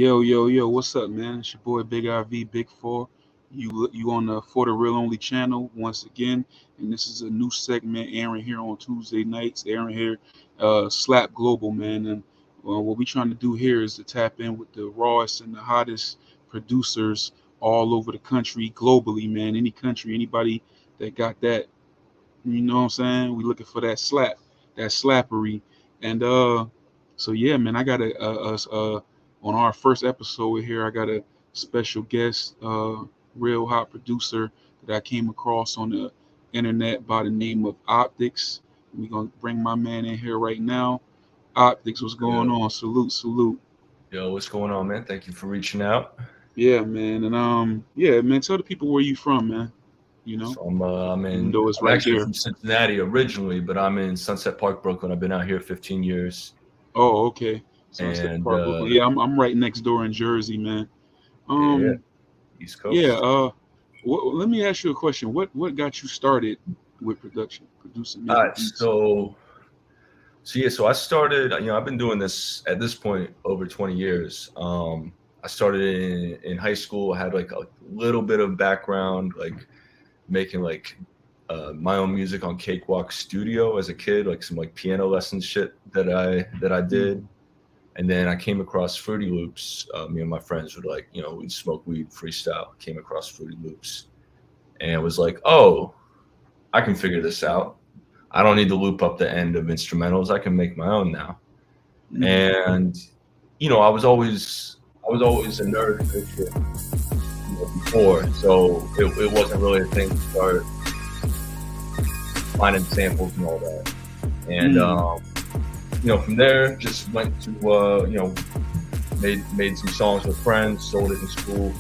Yo, what's up, man? It's your boy Big IV, Big Four. You on the For the Real Only channel once again, and this is a new segment. Aaron here on Tuesday nights. Aaron here, Slap Global, man. And what we trying to do here is to tap in with the rawest and the hottest producers all over the country, globally, man. Any country, anybody that got that, you know what I'm saying? We looking for that slappery, and so yeah, man. I got on our first episode here. I got a special guest, real hot producer that I came across on the internet by the name of Optiks. We gonna bring my man in here right now. Optiks, what's going Yo, on? Salute, salute. yo, what's going on, man? Thank you for reaching out. Yeah, man, and yeah, man. Tell the people where you from, man. You know, So I'm even though it's I'm right actually there. from Cincinnati originally, but I'm in Sunset Park, Brooklyn. I've been out here 15 years, Oh, okay. Sunset and Park, Brooklyn. Yeah, I'm right next door in Jersey, man. yeah, Um, East yeah. Coast. Let me ask you a question. What got you started with production, producing, All making right, beats? so I started. I've been doing this at this point over 20 years. I started in high school. I had like a little bit of background, like making like my own music on Cakewalk Studio as a kid, like some like piano lesson shit that I did. Mm, And then I came across Fruity Loops. Me and my friends would like, we'd smoke weed, freestyle. Came across Fruity Loops and was like, oh, I can figure this out. I don't need to loop up the end of instrumentals. I can make my own now. mm, And I was always a nerd for this shit, before, so it wasn't really a thing to start finding samples and all that. And mm. from there, just went to made some songs with friends, sold it in school,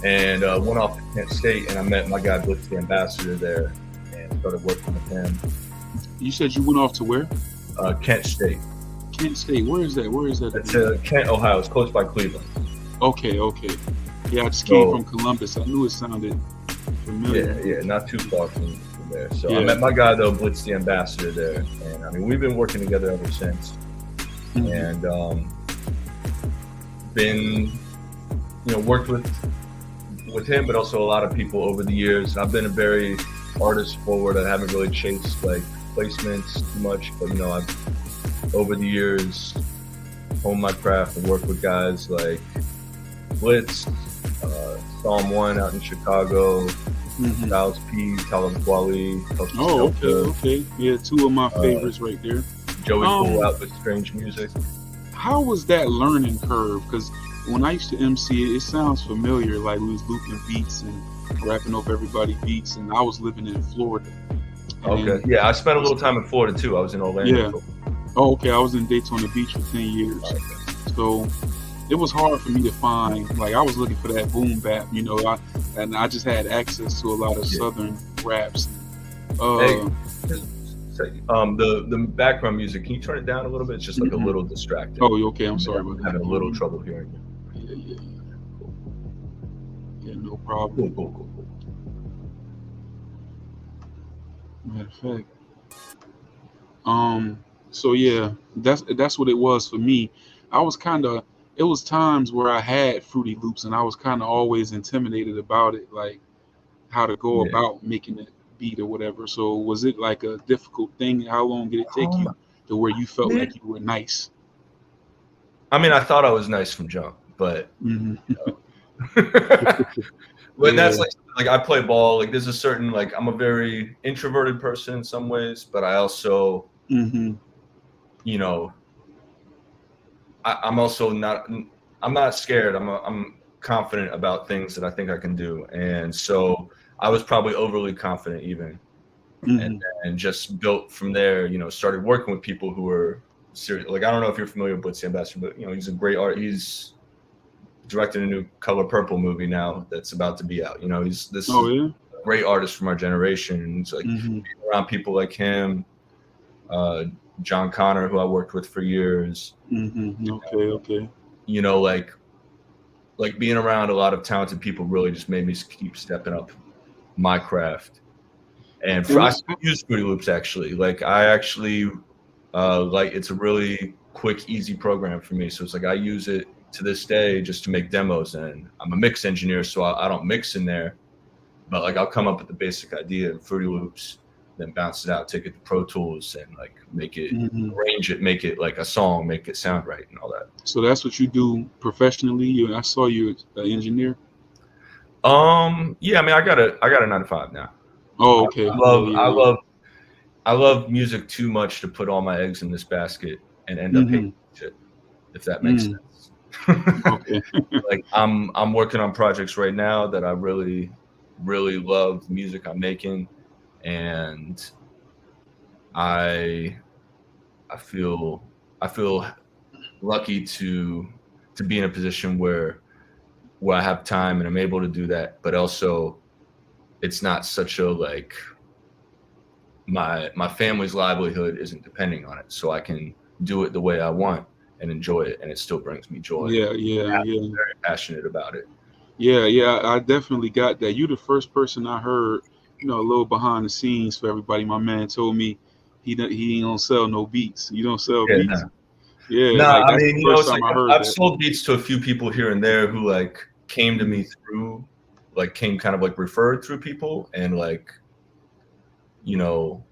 and went off to Kent State, and I met my guy Blitz, the ambassador there, and started working with him. You said you went off to where? Kent State. Kent State. Where is that? Where is that It's again? Kent, Ohio. It's close by Cleveland. Okay, okay. Yeah, I just came So from Columbus. I knew it sounded yeah, familiar. yeah, not too far from there. So I Yeah. met my guy though, Blitz, the ambassador there, and I mean we've been working together ever since, Hmm. and been worked with him, but also a lot of people over the years. I've been a very artist forward. I haven't really chased like placements too much, but I've over the years honed my craft and worked with guys like Blitz, Psalm One out in Chicago, Hmm. Styles P, Talib Kweli, Oh, okay, Delta, okay. Yeah, two of my uh, favorites right there. Joey Cool Um, out with Strange Music. how was that learning curve? Because when I used to MC, it sounds familiar. Like we was looping beats and rapping over everybody beats, and I was living in Florida, and Okay, then yeah, I spent a it's little time in Florida too. I was in Orlando yeah. for. Oh, okay. I was in Daytona Beach for 10 years, so it was hard for me to find. Like I was looking for that boom bap, and I just had access to a lot of Yeah. southern raps. Hey, Uh, just say, the background music. Can you turn it down a little bit? It's just like a mhm. little distracting. Oh, okay. I'm I mean, sorry I'm about that. having a Can you little hear me? trouble hearing you. Yeah, yeah, yeah. Cool, Yeah, no problem. cool, cool, cool, cool. Matter of fact, um, so yeah, that's what it was for me. I was kind of. It was times where I had Fruity Loops, and I was kind of always intimidated about it, like how to go Yeah. about making it beat or whatever. So was it like a difficult thing? How long did it take you to where you felt Man, like you were nice? I mean, I thought I was nice from jump, but Hmm. but that's Yeah. like I play ball. Like there's a certain like I'm a very introverted person in some ways, but I also Hmm. you know I'm also not. I'm not scared. I'm confident about things that I think I can do, and so I was probably overly confident even, and Hmm. and just built from there. Started working with people who were serious. Like I don't know if you're familiar with Blitz the Ambassador, but he's a great art. He's directed a new Color Purple movie now that's about to be out. This Oh is yeah. a great artist from our generation, and it's like Hmm. being around people like him, uh, John Connor, who I worked with for years. Hmm. Okay. Okay. Like being around a lot of talented people really just made me keep stepping up my craft. And And I what's still use Fruity Loops actually. Like I actually like it's a really quick, easy program for me. So it's like I use it to this day just to make demos, and I'm a mix engineer, so I don't mix in there, but like I'll come up with the basic idea in Fruity Loops, then bounce it out, take it to Pro Tools, and like make it, Hmm. arrange it, make it like a song, make it sound right, and all that. So that's what you do professionally. I saw you an engineer. Yeah, I mean, I got a 9 to 5 now. Oh, I, okay. I Yeah, love, yeah, I yeah. love, I love music too much to put all my eggs in this basket and end up hating Mm-hmm. shit, if that makes Mm. sense. Okay. Like I'm working on projects right now that I really, really love the music I'm making, and I I feel I feel lucky to be in a position where I have time and I'm able to do that, but also it's not such a like my family's livelihood isn't depending on it, so I can do it the way I want and enjoy it, and it still brings me joy. Yeah, yeah, I'm yeah. very passionate about it. Yeah, yeah, I definitely got that. You the first person I heard, a little behind the scenes for everybody. My man told me he ain't gonna sell no beats. You don't sell Yeah, beats? no. Yeah, No, like I that's the mean, first it's time like I heard I've that. sold beats to a few people here and there who like came to me Mhm. through, like came kind of like referred through people, and like you know,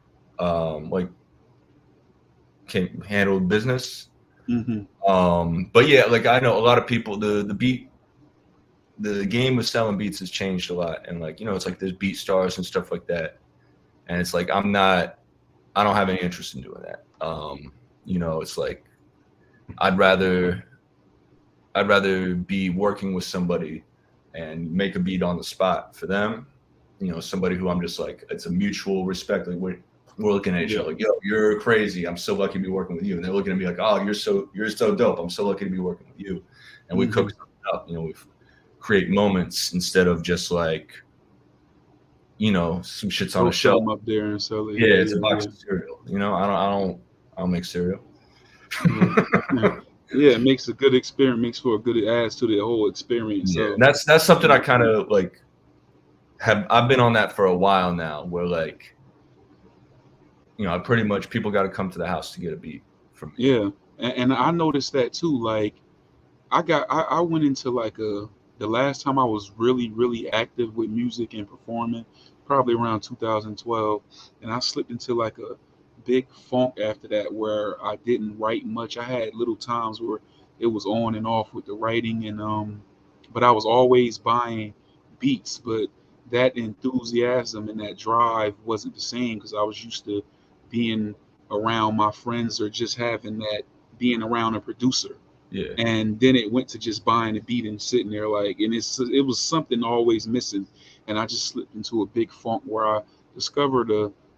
like came handled business. Mhm. But yeah, like I know a lot of people. The game of selling beats has changed a lot, and like it's like there's beat stars and stuff like that, and it's like I don't have any interest in doing that. It's like I'd rather I'd rather be working with somebody and make a beat on the spot for them. Somebody who I'm just like, it's a mutual respect. Like we're looking at each Yeah. other like, yo, you're crazy. I'm so lucky to be working with you. And they're looking at me like, oh, you're so dope. I'm so lucky to be working with you. And we cook Mhm. something up. We create moments instead of just like, some shits on Throw a shelf. something up there and sell it. Yeah, Yeah, it's a yeah, box yeah, of cereal. I don't make cereal. yeah. Yeah, it makes a good experience. Makes for a good adds to the whole experience. Yeah, So, that's something I yeah, kind of like I've been on that for a while now, where like I pretty much people got to come to the house to get a beat from me. yeah. And I noticed that too. Like I went into like the last time I was really really active with music and performing, probably around 2012, and I slipped into like a big funk after that where I didn't write much. I had little times where it was on and off with the writing and but I was always buying beats, but that enthusiasm and that drive wasn't the same because I was used to being around my friends or just having that being around a producer, Yeah, and then it went to just buying a beat and sitting there like, and it was something always missing, and I just slipped into a big funk where I discovered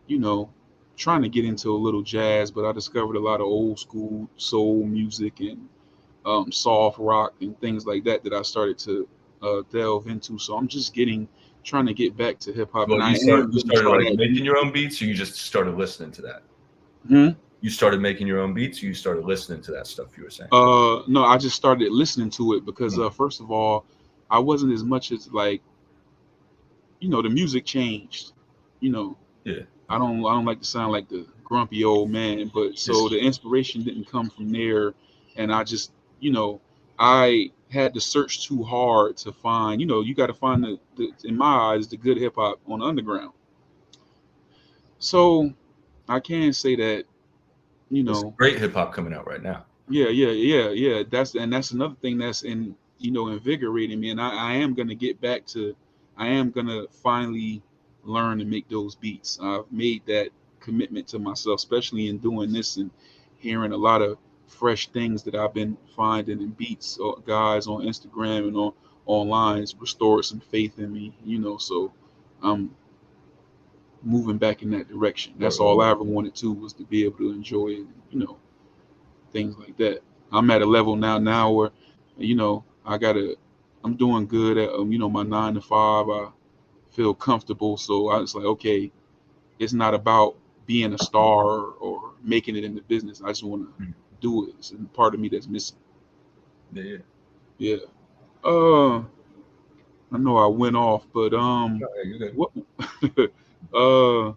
you know trying to get into a little jazz, but I discovered a lot of old school soul music and soft rock and things like that that I started to delve into. So I'm just trying to get back to hip hop, and well, I am you going to started try like that making beat. your own beats, or you just started listening to that. Hmm? You started making your own beats, or you started listening to that stuff you were saying. No, I just started listening to it because Mm, first of all, I wasn't as much as like the music changed. You know, yeah, I don't like to sound like the grumpy old man, but so it's the inspiration didn't come from there, and I just you know I had to search too hard to find. You got to find the in my eyes the good hip hop on the underground. So I can say that you there's know great hip hop coming out right now. yeah, yeah, yeah, yeah. That's another thing that's invigorating me, and I am gonna get back to, I am gonna finally learn to make those beats. I've made that commitment to myself, especially in doing this and hearing a lot of fresh things that I've been finding in beats or guys on Instagram and on online. It's restored some faith in me, So I'm moving back in that direction. That's all Or I ever wanted to was to be able to enjoy it, things like that. I'm at a level now where, I'm doing good at, my 9 to 5. I feel comfortable. So I was like, okay, it's not about being a star or making it in the business. I just want to mm, do it. It's a part of me that's missing. yeah, yeah. Yeah. Uh, I know I went off, but No, yeah, you're good. what, uh,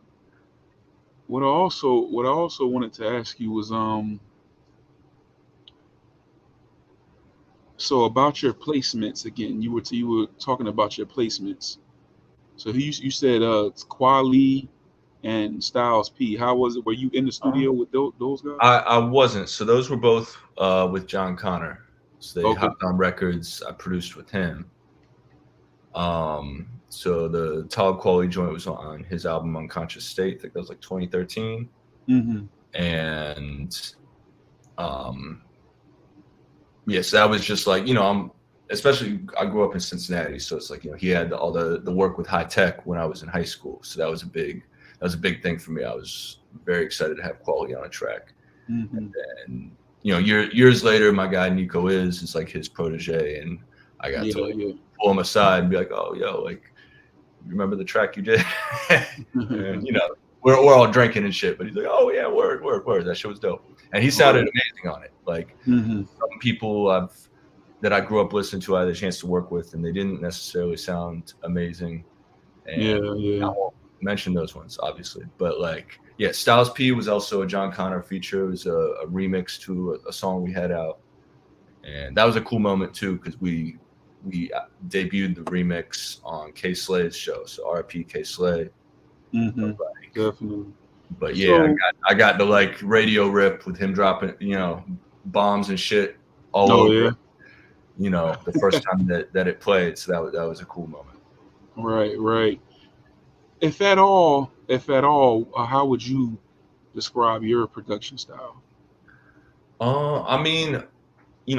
what I also wanted to ask you was, So about your placements again, you were talking about your placements. So you said it's Quali and Styles P. How was it? Were you in the Uh, studio with those guys? I wasn't. So those were both with John Connor. So they Okay. hopped on records. I produced with him. So the Talib Kweli joint was on his album Unconscious State. I think that was like 2013. Mm-hmm. And um, yes, that was just like, I'm especially I grew up in Cincinnati, so it's like, he had all the work with high tech when I was in high school. So that was a big thing for me. I was very excited to have Quality on a track. Mm-hmm. And years later, my guy Nico is like his protege, and I got to Yeah, like yeah. pull him aside and be like, "Oh, yo, like, remember the track you did?" And we're all drinking and shit, but he's like, "Oh yeah, word, word, word. That shit was dope." And he sounded Right. amazing on it. Like Mm-hmm. some people that I grew up listening to, I had a chance to work with, and they didn't necessarily sound amazing. Yeah, And I yeah. won't mention those ones, obviously, but like, yeah, Styles P was also a John Connor feature. It was a remix to a song we had out, and that was a cool moment too because we debuted the remix on K Slay's show. So RIP K Slay. But Mm-hmm. like, Definitely. but yeah, So, I got the like radio rip with him dropping bombs and shit all oh over yeah. it. The first time that it played. So that was a cool moment. Right, right. If at all, how would you describe your production style? I mean,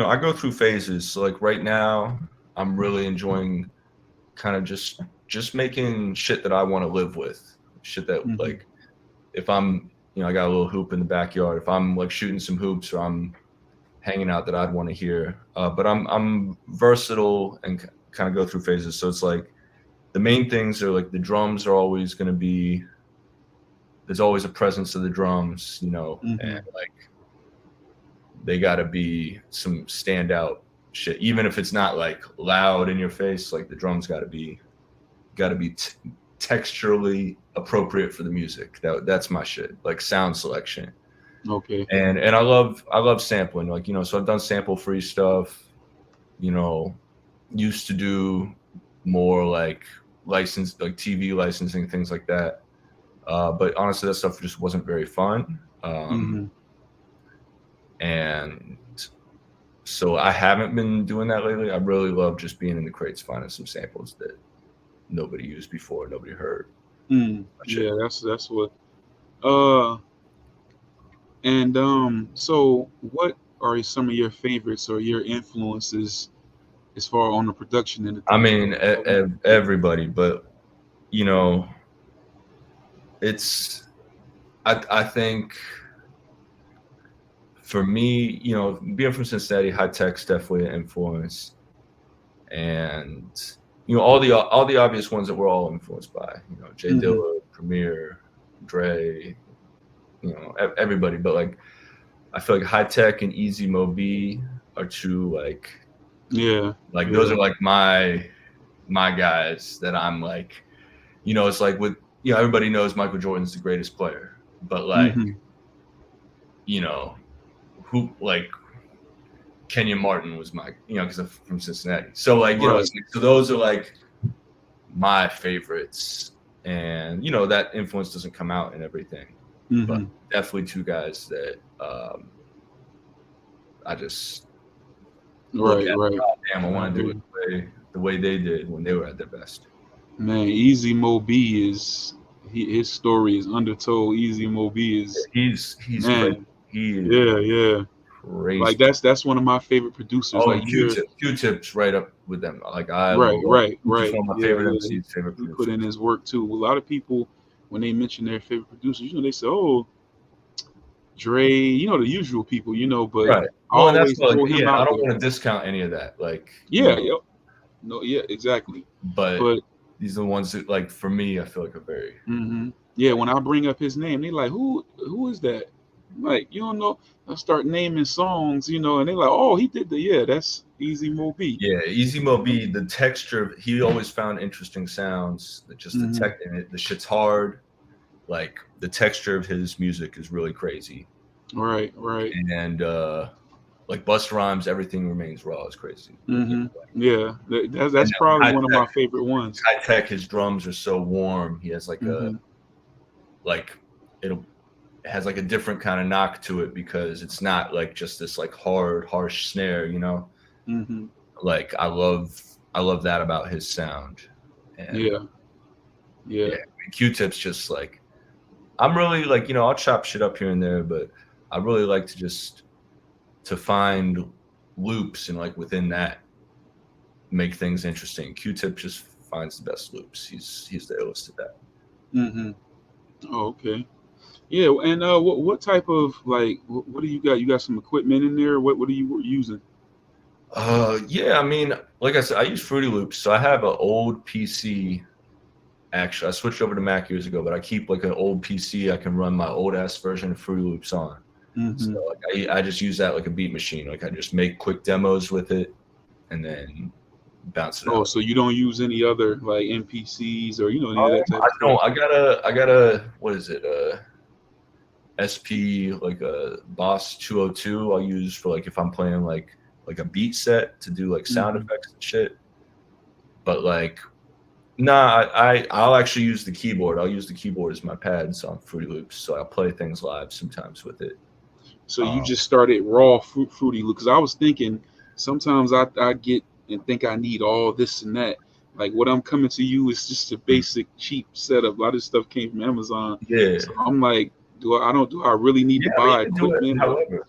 I go through phases. So like right now, I'm really enjoying kind of just making shit that I want to live with. Shit that Mm-hmm. like if I'm I got a little hoop in the backyard. If I'm like shooting some hoops or I'm hanging out that I'd want to hear. But I'm versatile and kind of go through phases. So it's like the main things are like the drums are always going to be there's always a presence of the drums, Mm-hmm. and like they got to be some standout shit, even if it's not like loud in your face. Like the drums got to be texturally appropriate for the music. That's my shit. Like sound selection, Okay. and I love sampling. Like so I've done sample free stuff. You know, used to do more like license, like TV licensing, things like that. But honestly, that stuff just wasn't very fun. Mm-hmm. And so I haven't been doing that lately. I really love just being in the crates, finding some samples that nobody used before, nobody heard. Mm. Shit. Yeah, that's what. Uh, and so what are some of your favorites or your influences as far on the production end of I things? mean, everybody, but you know, it's I think for me, being from Cincinnati, high tech's definitely an influence, and all the obvious ones that we're all influenced by, Jay Mm-hmm. Dilla, Premier, Dre, everybody. But like, I feel like high tech and Easy Mo B are two Yeah, like those yeah. are like my guys that I'm like, it's like with everybody knows Michael Jordan's the greatest player, but like Mm-hmm. you know who like Kenya Martin was my, because I'm from Cincinnati. So like, Right. it's like, so those are like my favorites, and that influence doesn't come out in everything, but Mm-hmm. definitely two guys that I just look Right, at. right. God damn, I I want to do agree. it the way they did when they were at their best. Man, Easy Mo B his story is undertold. Easy Mo B is He's crazy. man. He is Yeah, yeah. Like crazy. that's one of my favorite producers. Oh, Like and you hear, Q-Tip's right up with them. Like I right, love right, Q-Tip's right. one of my Yeah, favorite yeah. MCs, favorite He put in producers. his work too. A lot of people when they mention their favorite producers, they say, "Oh, Dre," the usual people, but Right. I Well, and that's always what, throw him yeah, I out don't there. want to discount any of that. Like, Yeah, yep. No, yeah, exactly. but But these are the ones that, like, for me, I feel like are very, yeah, like, when I bring up his name, they like, who is that? I'm like, you don't know. I start naming songs, and they like, oh, he did that's Easy Mo B. yeah, Easy Mo B, the texture, he always found interesting sounds. That just the Mm-hmm. tech in it, the shit's hard. Like, the texture of his music is really crazy. Right, right. And, like Busta Rhymes, everything remains raw is crazy. Yeah, And that's probably one of my favorite ones. high tech, his drums are so warm. He has like a Hmm. like it has like a different kind of knock to it because it's not like just this like hard, harsh snare, you know. Hmm. Like I love that about his sound, and Yeah, yeah. yeah, Q-Tip's just like I'm really like I'll chop shit up here and there, but I really like to just to find loops and like within that make things interesting. Q-Tip just finds the best loops. He's the illest at that. Hmm. Oh, okay. Yeah, and what type of like what do you got? You got some equipment in there? What are you using? Yeah, I mean, like I said, I use Fruity Loops, so I have an old PC. Actually, I switched over to Mac years ago, but I keep like an old PC I can run my old ass version of Fruity Loops on. So Hmm. like, I just use that like a beat machine. Like I just make quick demos with it and then bounce it Oh, out. so you don't use any other like NPCs or any of that type I of stuff? don't. I got a what is it? SP like a Boss 202. I'll use for like if I'm playing like a beat set to do like sound Hmm. effects and shit. But like nah, I'll actually use the keyboard. I'll use the keyboard as my pads on Fruity Loops, so I'll play things live sometimes with it. So you Um, just started raw Fruity Loop because I was thinking sometimes I get and think I need all this and that. Like what I'm coming to you is just a basic cheap setup. A lot of stuff came from Amazon, yeah, so I'm like, do I really need to yeah. I mean, buy you can do it. equipment or? However,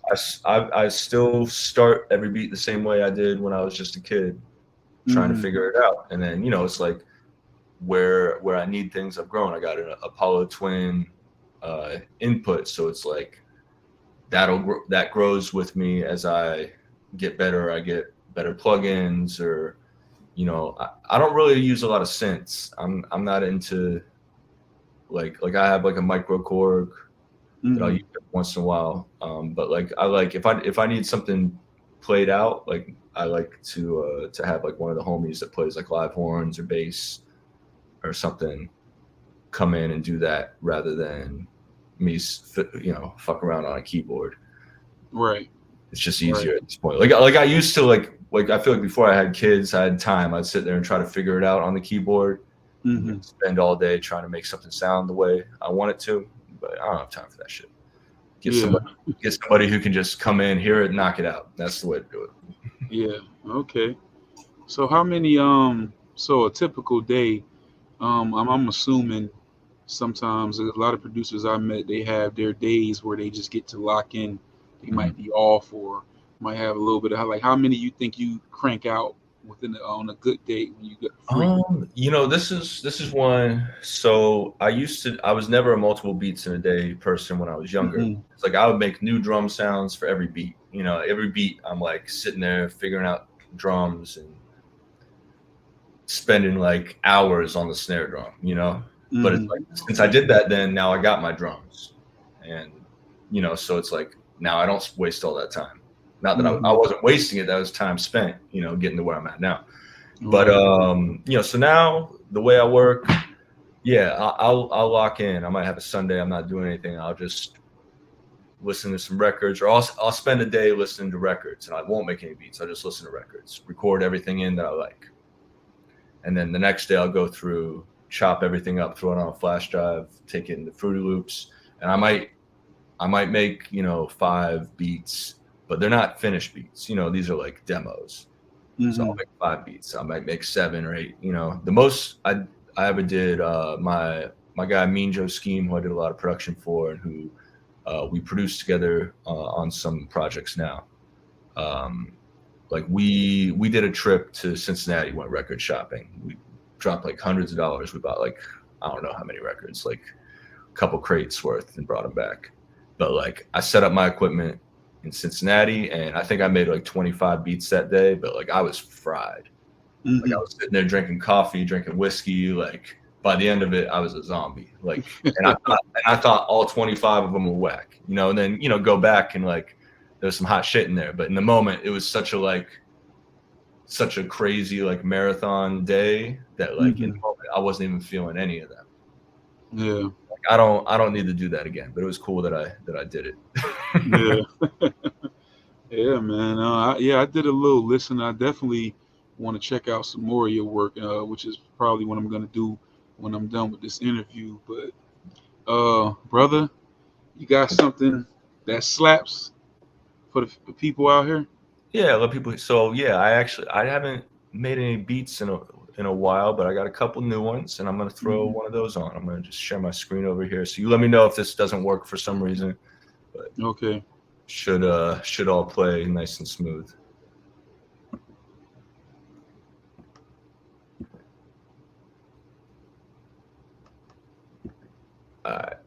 I still start every beat the same way I did when I was just a kid, trying to Hmm. figure it out. And then it's like where I need things, I've grown. I got an Apollo Twin input, so it's like that grows with me as I get better. I get better plugins, or I don't really use a lot of synths. I'm not into like I have like a microKORG that I'll Hmm. use once in a while. But like I like if I need something played out, like I like to have like one of the homies that plays like live horns or bass or something come in and do that rather than me fuck around on a keyboard. Right, It's just right. easier at this point. Like I used to like I feel like before I had kids, I had time. I'd sit there and try to figure it out on the keyboard and Hmm. spend all day trying to make something sound the way I want it to. But I don't have time for that shit. Get Yeah, somebody get somebody who can just come in, hear it, knock it out. That's the way to do it. yeah. Okay. So how many so a typical day, I'm assuming sometimes a lot of producers I met, they have their days where they just get to lock in. They Mhm. might be off or might have a little bit of like how many you think you crank out on a good day when you get free? This is one. So I was never a multiple beats in a day person when I was younger. Hmm. It's like I would make new drum sounds for every beat. Every beat I'm like sitting there figuring out drums and spending like hours on the snare drum. But it's Hmm. like since I did that, then now I got my drums, and so it's like now I don't waste all that time. Not that I Hmm. wasn't wasting it; that was time spent, getting to where I'm at now. But Right. so now the way I work, yeah, I'll lock in. I might have a Sunday, I'm not doing anything. I'll just listen to some records, or I'll spend a day listening to records, and I won't make any beats. I'll just listen to records, record everything in that I like, and then the next day I'll go through, chop everything up, throw it on a flash drive, take it into Fruity Loops, and I might make 5 beats, but they're not finished beats. These are like demos. So I'll Hmm. make 5 beats. I might make 7 or 8. The most I ever did. My guy Mean Joe Scheme, who I did a lot of production for, and who we produced together on some projects now. Um, like we did a trip to Cincinnati, went record shopping. We dropped like hundreds of dollars. We bought like I don't know how many records, like a couple crates worth, and brought them back. But like I set up my equipment in Cincinnati, and I think I made like 25 beats that day. But like I was fried. Like I Hmm. was sitting there drinking coffee, drinking whiskey. Like by the end of it, I was a zombie. Like, and I thought all 25 of them were whack. And then go back and like there's some hot shit in there. But in the moment, it was such a crazy like marathon day that like in Hmm. the moment I wasn't even feeling any of them. Yeah. Like I don't need to do that again. But it was cool that I did it. Yeah. Yeah, man. I did a little listen. I definitely want to check out some more of your work, which is probably what I'm gonna do when I'm done with this interview. But brother, you got something that slaps for the people out here? Yeah, a lot of people. So yeah, I haven't made any beats in a while, but I got a couple new ones, and I'm gonna throw Hmm. one of those on. I'm gonna just share my screen over here. So you let me know if this doesn't work for some reason, but Okay. should all play nice and smooth. All right.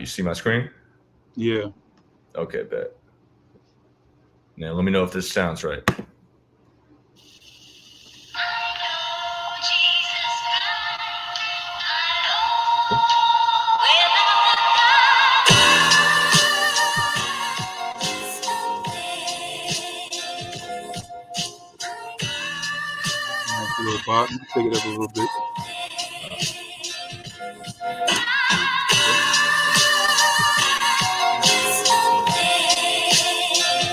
You see my screen? Yeah. Okay, bet. Now let me know if this sounds right. Nice little bop. You can take it up a little bit.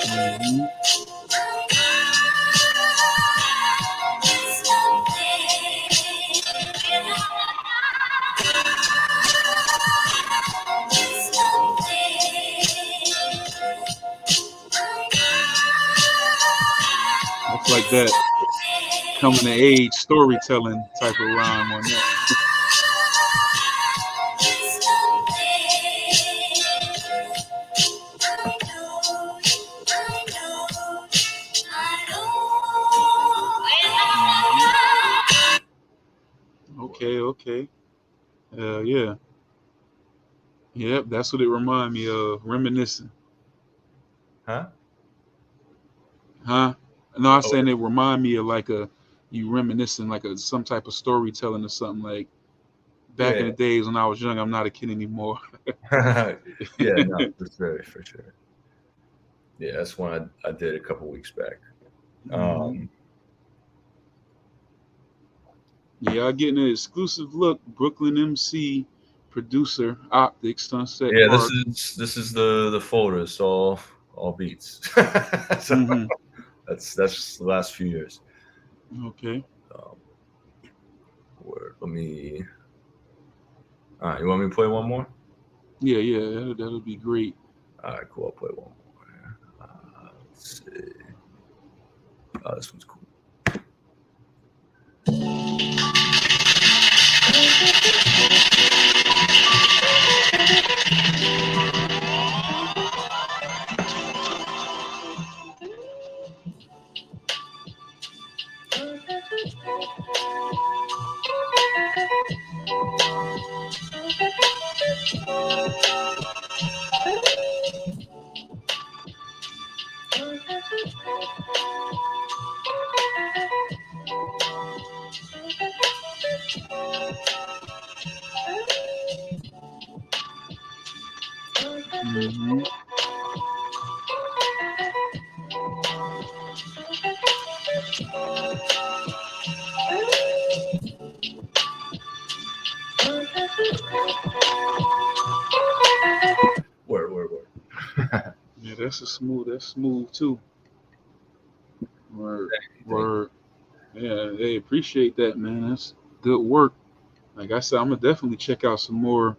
Hmm. That's like that coming to age storytelling type of rhyme on that. Hmm. Okay. Okay. Yeah. Yep. That's what it remind me of. Reminiscing. Huh? Huh? No, I was Oh, saying it remind me of like a you reminiscing like a some type of storytelling or something like back in yeah. the days when I was young. I'm not a kid anymore. Yeah, no, for sure. Yeah, that's one I did a couple weeks back. Hmm. Um, Yeah, getting an exclusive look. Brooklyn MC, producer, Optics, Sunset yeah, Park. this is the folder. It's all beats. So Hmm. that's the last few years. Okay. Um, let me. All right, you want me to play one more? Yeah, yeah, that'll be great. All right, cool. I'll play one more. Let's see. Oh, this one's cool. Hmm. Word. Yeah, that's a smooth. That's smooth too. Word, Thank word. Yeah, they appreciate that, man. That's good work. Like I said, I'm gonna definitely check out some more.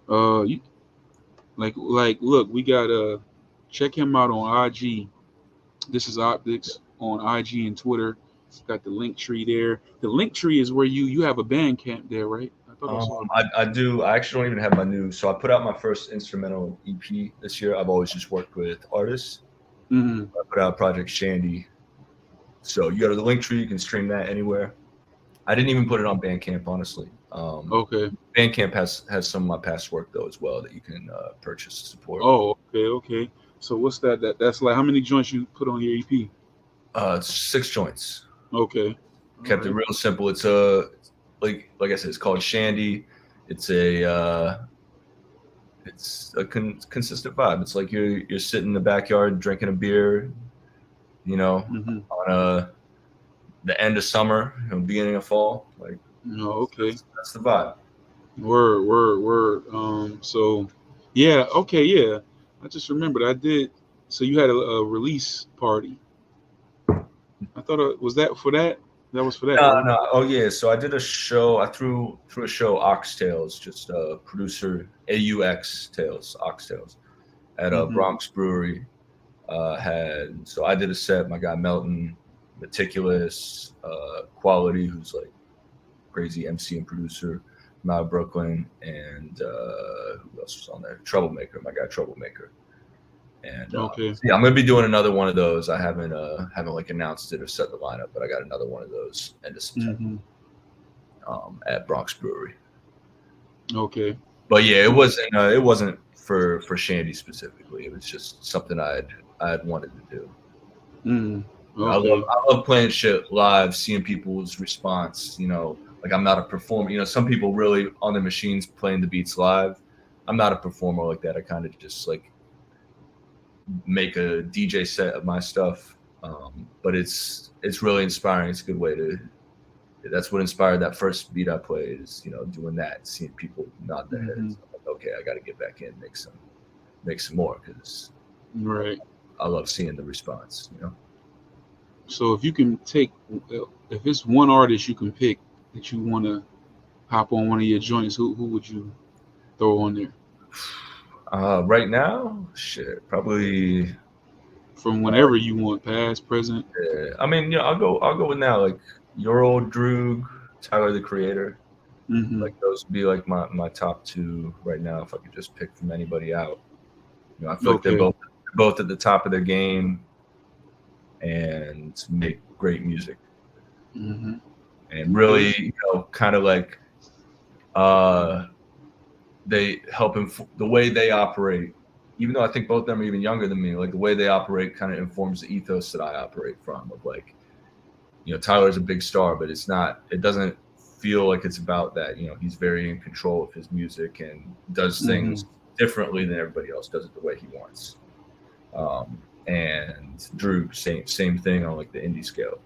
You, look, we got check him out on IG. This is you. Optics on IG and Twitter. Got the link tree there. The link tree is where you have a band camp there, right? I thought I saw that. I do. I actually don't even have my new. So I put out my first instrumental EP this year. I've always just worked with artists. Hmm. I put out Project Shandy. So you go to the link tree. You can stream that anywhere. I didn't even put it on Bandcamp, honestly. Okay. Bandcamp has some of my past work though as well that you can purchase to support. Oh, okay, okay. So what's that? That's like how many joints you put on your EP? It's 6 joints. Okay. All Kept it right. real simple. It's a like I said, it's called Shandy. It's a consistent vibe. It's like you're sitting in the backyard drinking a beer, you know, Mm-hmm. on the end of summer, beginning of fall. Like No, okay. that's the vibe. Word. So, yeah, okay, yeah. I just remembered I did. So you had a release party. I thought was that for that. That was for that, No, right? no. Oh yeah. So I did a show. I threw a show, Oxtails, just producer AUX Tales, Oxtails, at a Mm-hmm. Bronx brewery. Had so I did a set. My guy Melton, Meticulous, Quality, who's like crazy MC and producer from out of Brooklyn, and who else was on there? Troublemaker, my guy Troublemaker. And Okay. so yeah, I'm gonna be doing another one of those. I haven't like announced it or set the lineup, but I got another one of those end of September Mm-hmm. at Bronx Brewery. Okay. But yeah, Cool. it wasn't for Shandy specifically. It was just something I'd wanted to do. Mm. You know, Okay. I love playing shit live, seeing people's response. You know, like I'm not a performer. You know, some people really on their machines playing the beats live. I'm not a performer like that. I kind of just like make a DJ set of my stuff. But it's really inspiring. It's a good way to. That's what inspired that first beat I played. Is doing that, seeing people nod their Mm-hmm. heads. I'm like, okay, I got to get back in, make some more because Right. I love seeing the response. You know. So if you can take, if it's one artist you can pick that you want to hop on one of your joints, who would you throw on there Right now, shit, probably. from whenever you want, past, present? I mean, I'll go with now, like your old Droog, Tyler the Creator. Mm-hmm. Like those would be like my top two right now. If I could just pick from anybody out, I feel like they're Okay. both at the top of their game and make great music Mm-hmm. and Okay. really, kind of like uh, they help the way they operate. Even though I think both of them are even younger than me, like the way they operate kind of informs the ethos that I operate from. Of like, Tyler's a big star, but it's not. It doesn't feel like it's about that. He's very in control of his music and does Mm-hmm. things differently than everybody else does it the way he wants. And Drew, same thing on like the indie scale.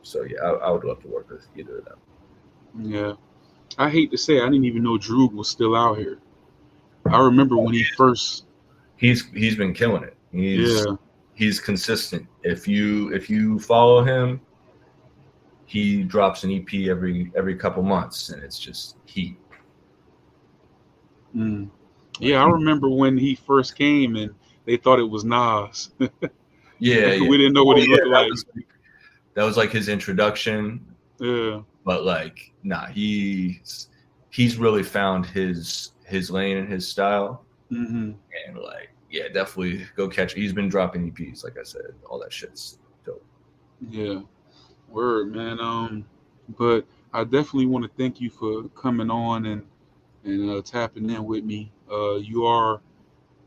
So yeah, I would love to work with either of them. Yeah. I hate to say, I didn't even know Droog was still out here. I remember when he first. He's been killing it. Yeah. He's consistent. If you follow him, he drops an EP every couple months, and it's just heat. Mm. Like Yeah, I remember when he first came and they thought it was Nas. yeah. We didn't know what Well, he yeah, looked like. that was like his introduction. Yeah. But like, nah, he's really found his lane and his style, Mm-hmm. and like, yeah, definitely go catch it. He's been dropping EPs, like I said, all that shit's dope. Yeah. Word, man. But I definitely want to thank you for coming on and tapping in with me. You are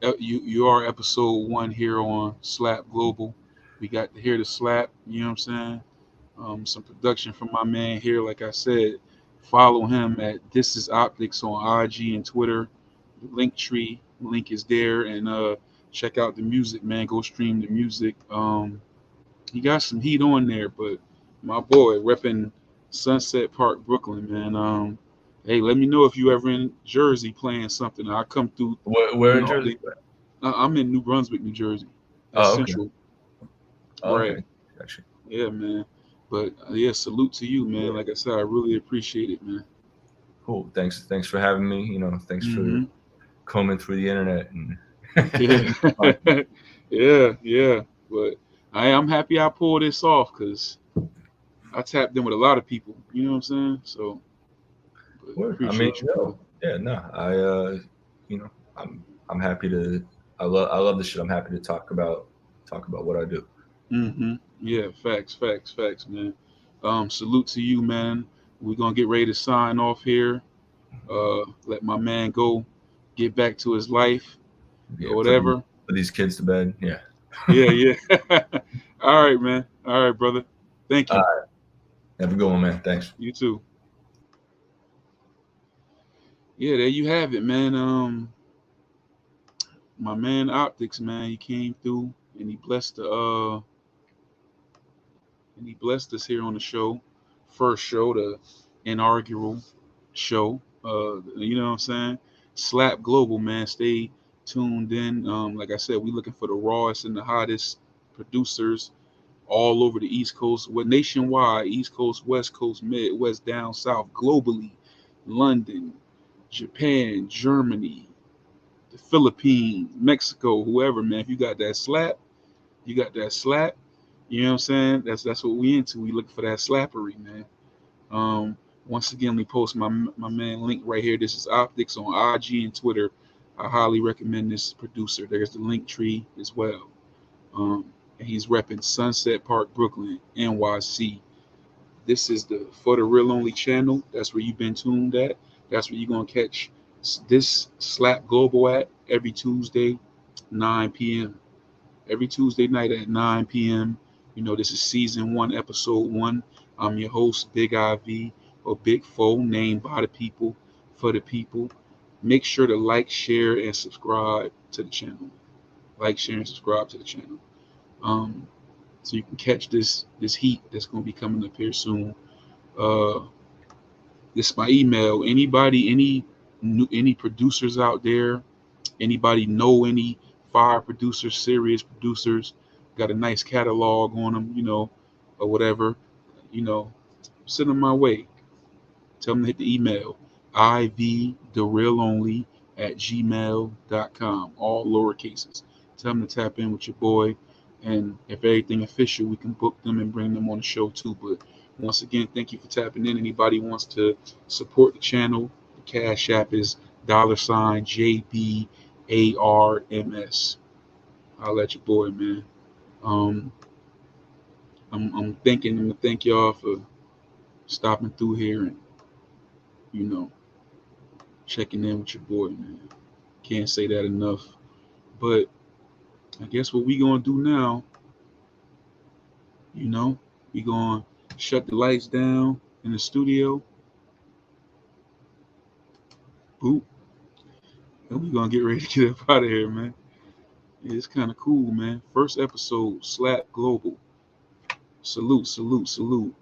episode one here on Slap Global. We got to hear the slap. You know what I'm saying? Some production from my man here. Like I said, follow him at This Is Optics on IG and Twitter. The link tree link is there, and check out the music, man. Go stream the music. He got some heat on there, but my boy repping Sunset Park, Brooklyn, man. Hey, let me know if you ever in Jersey playing something. I'll come through. Where You in know, Jersey? I'm in New Brunswick, New Jersey. That's Oh, okay. central, Oh, right? okay. Gotcha. Yeah, man. But yeah, salute to you, man. Yeah. Like I said, I really appreciate it, man. Cool. Thanks for having me. Thanks for Hmm. combing through the internet and Yeah, yeah. But I'm happy I pulled this off because I tapped in with a lot of people. You know what I'm saying? So, but Word. I mean, appreciate you, brother. yeah, no, you know, I'm happy to. I love the shit. I'm happy to talk about what I do. Yeah, facts, man. Salute to you, man. We're gonna get ready to sign off here. Let my man go, get back to his life Yeah, or put whatever. these kids to bed. Yeah. Yeah. All right, man. All right, brother. Thank Uh, you. have a good one, man. Thanks. You too. Yeah, there you have it, man. My man Optics, man, he came through and he blessed us here on the show. First show, the inaugural show. You know what I'm saying? Slap Global, man. Stay tuned in. Like I said, we looking for the rawest and the hottest producers all over the East Coast, what nationwide, East Coast, West Coast, Midwest, down south, globally, London, Japan, Germany, the Philippines, Mexico, whoever, man. If you got that slap, you got that slap. You know what I'm saying? That's what we into. We looking for that slappery, man. Once again, we post my man link right here. This is Optiks on IG and Twitter. I highly recommend this producer. There's the link tree as well. And he's repping Sunset Park, Brooklyn, NYC. This is the For the Real Only channel. That's where you've been tuned at. That's where you're gonna catch this Slap Global at every Tuesday, 9 p.m. Every Tuesday night at 9 p.m. You know, this is season 1, episode 1. I'm your host, Big IV, or Big Foe, named by the people, for the people. Make sure to like, share, and subscribe to the channel. Like, share, and subscribe to the channel. Um, so you can catch this heat that's gonna be coming up here soon. Uh, this is my email. Anybody, any producers out there? Anybody know any fire producers, serious producers? Got a nice catalog on them, you know, or whatever. You know, send them my way. Tell them to hit the email ivtherealonly at gmail.com, all lower cases. Tell them to tap in with your boy, and if everything official, we can book them and bring them on the show too. But once again, thank you for tapping in. Anybody wants to support the channel, the Cash App is $JBARMS. I'll let your boy, man. Um, I'm gonna thank y'all for stopping through here and, you know, checking in with your boy, man. Can't say that enough. But I guess what we gonna do now, you know, we gonna shut the lights down in the studio. Boop. And we gonna get ready to get up out of here, man. Yeah, it's kind of cool, man. First episode, Slap Global. Salute, salute, salute.